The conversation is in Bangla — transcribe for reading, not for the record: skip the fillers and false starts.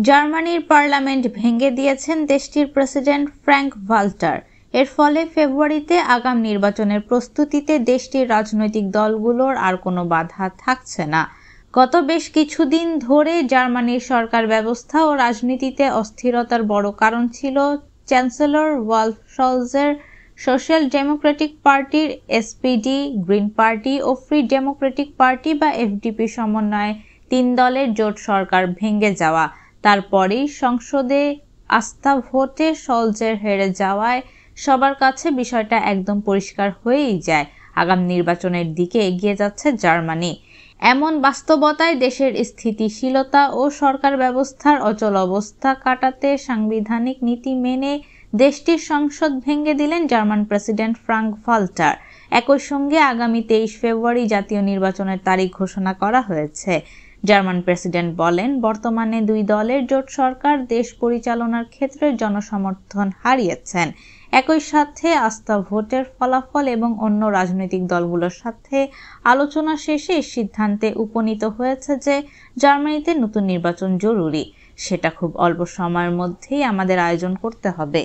জার্মানির পার্লামেন্ট ভেঙে দিয়েছেন দেশটির প্রেসিডেন্ট ফ্র্যাঙ্ক ভাল্টার। এর ফলে ফেব্রুয়ারিতে আগাম নির্বাচনের প্রস্তুতিতে দেশটির রাজনৈতিক দলগুলোর আর কোনো বাধা থাকছে না। গত বেশ কিছুদিন ধরে জার্মানির সরকার ব্যবস্থা ও রাজনীতিতে অস্থিরতার বড় কারণ ছিল চ্যান্সেলর ওলাফ শলজের সোশ্যাল ডেমোক্রেটিক পার্টির এসপিডি, গ্রিন পার্টি ও ফ্রি ডেমোক্রেটিক পার্টি বা এফডিপি সমন্বয়ে 3 দলের জোট সরকার ভেঙে যাওয়া। তারপরেই সংসদে আস্থা ভোটে শলজের হেরে যাওয়ায় সবার কাছে বিষয়টা একদম পরিষ্কার হয়েই যায়, আগাম নির্বাচনের দিকে এগিয়ে যাচ্ছে জার্মানি। এমন বাস্তবতায় দেশের স্থিতিশীলতা ও সরকার ব্যবস্থার অচল অবস্থা কাটাতে সাংবিধানিক নীতি মেনে দেশটির সংসদ ভেঙে দিলেন জার্মান প্রেসিডেন্ট ফ্রাঙ্ক ভাল্টার। একই সঙ্গে আগামী 23 ফেব্রুয়ারি জাতীয় নির্বাচনের তারিখ ঘোষণা করা হয়েছে। জার্মান প্রেসিডেন্ট বলেন, বর্তমানে 2 দলের জোট সরকার দেশ পরিচালনার ক্ষেত্রে জনসমর্থন হারিয়েছেন। একই সাথে আস্থা ভোটের ফলাফল এবং অন্য রাজনৈতিক দলগুলোর সাথে আলোচনা শেষে সিদ্ধান্তে উপনীত হয়েছে যে জার্মানিতে নতুন নির্বাচন জরুরি। সেটা খুব অল্প সময়ের মধ্যেই আমাদের আয়োজন করতে হবে।